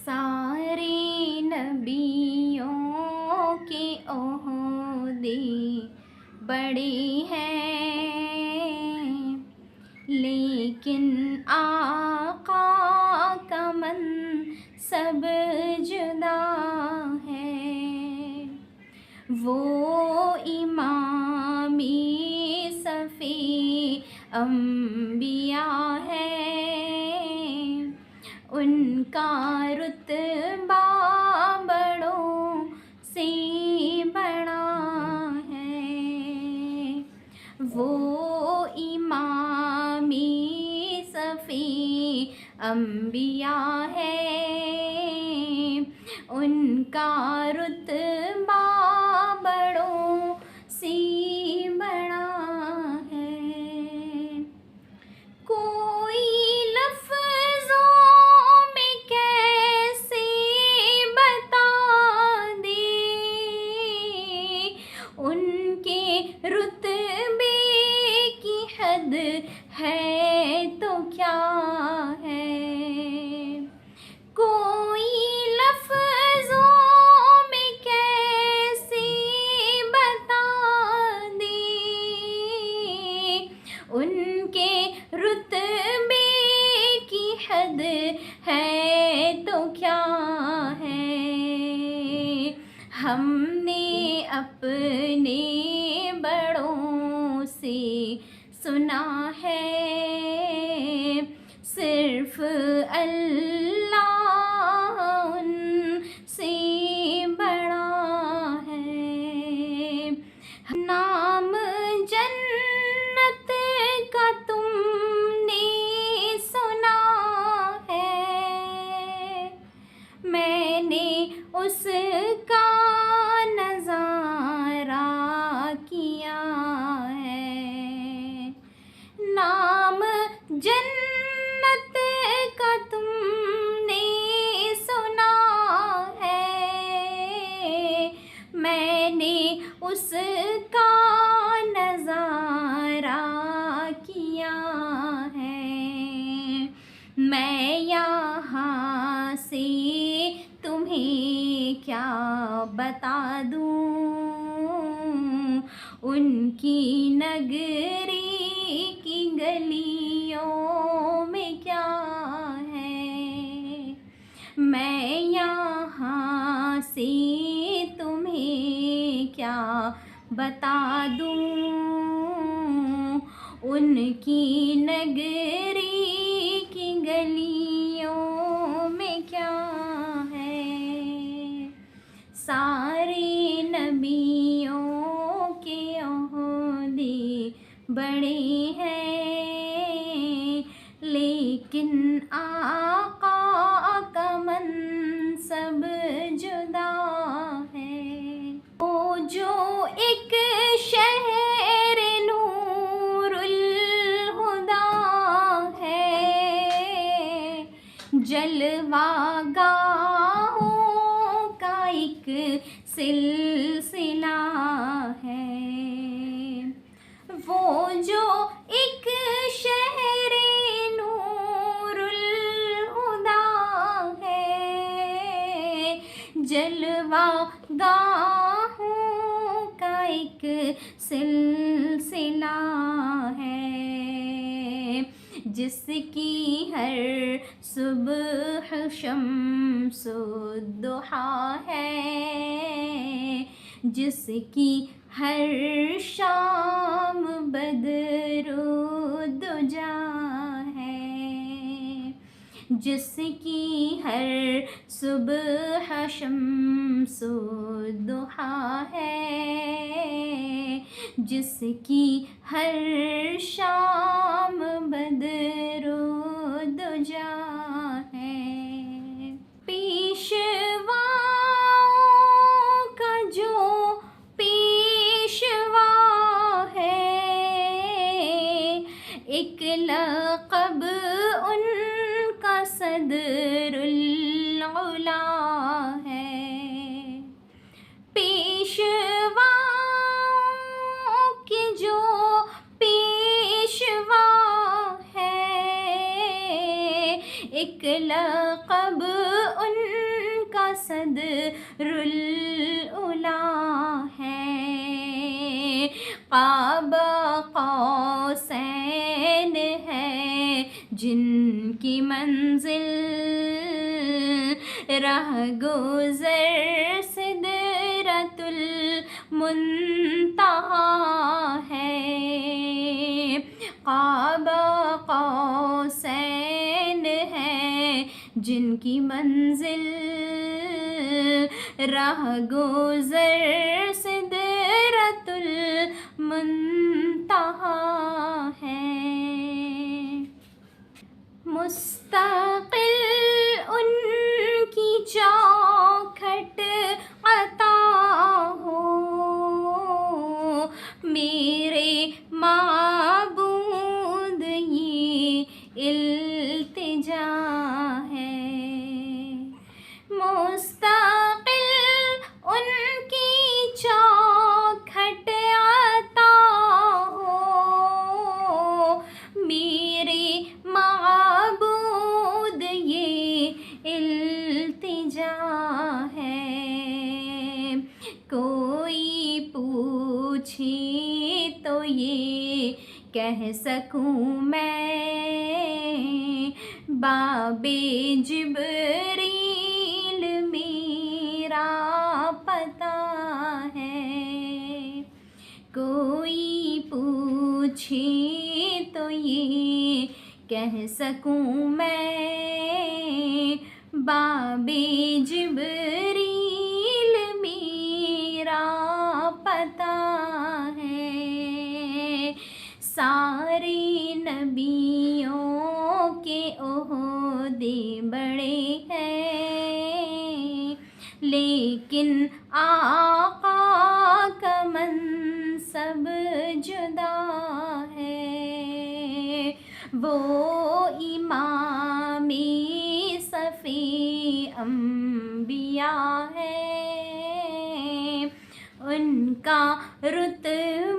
سارے نبیوں کے عہدے بڑے ہیں، لیکن آقا کا منصب جدا ہے۔ وہ امامی صفی انبیاء ہے، ان کا رتبہ بڑوں سے بڑا ہے۔ وہ امامی صفی انبیاء ہے، ان کا رتبہ بڑوں سے بڑا ہے۔ کوئی لفظوں میں کیسے بتا دے، ان کے رتبے کی حد ہے تو کیا ہے۔ کوئی لفظوں میں کیسے بتا دے، ان کے رتبے کی حد ہے تو کیا ہے۔ ہم نے اپنے بڑوں سے سنا ہے، صرف اللہ ان سے بڑا ہے۔ نام جنت کا تم نے سنا ہے، میں نے اس کا نظارہ کیا ہے۔ نام جنت کا تم نے سنا ہے، میں نے اس کا نظارہ کیا ہے۔ میں یہاں سے تمہیں کیا بتا دوں، ان کی نگری کی گلیوں میں کیا ہے۔ میں یہاں سے تمہیں کیا بتا دوں، ان کی نگری کی گلیوں میں کیا ہے۔ سارے نبیوں کے عہدے بڑے ہیں، لیکن آقا کا منصب جدا ہے۔ وہ جو ایک شہر نور الہدیٰ ہے، جلوہ گاہوں کا ایک سلسلہ ہے۔ وہ جو ایک شہر نور الہدیٰ ہے، جلوہ گاہوں کا ایک سلسلہ ہے، جس کی ہر صبح شمس الضحیٰ ہے، جس کی ہر شام بدر الدجیٰ ہے، جس کی ہر صبح شمس الضحیٰ ہے، جس کی ہر شام بدر الدجیٰ ہے۔ پیشواؤں کا جو پیشوا ہے، ایک لقب ان کا صدر العلا ہے۔ پیشواؤں کی جو پیشوا ہے، ایک لقب لقب ان کا صدر العلا ہے. قاب قوسین ہے جن کی منزل، رہ گزر سدرۃ المنتہا ہے. قاب قوسین ہے جن کی منزل، رہ گزر سدرۃ المنتہا ہے. مستقل ان کی چوکھٹ عطا ہو، میرے معبود یہ التجا ہے. مستقل ان کی چوکھٹ عطا ہو، میرے معبود یہ التجا ہے. کوئی پوچھے تو یہ کہہ سکوں میں، باب جبریل میرا پتہ ہے. کوئی پوچھے تو یہ کہہ سکوں میں، باب جبریل میرا پتہ ہے. سارے نبیوں کے عہدے بڑے ہیں، لیکن آقا کا منصب جدا ہے. وہ امام صفِ انبیاء ہے، ان کا رتبہ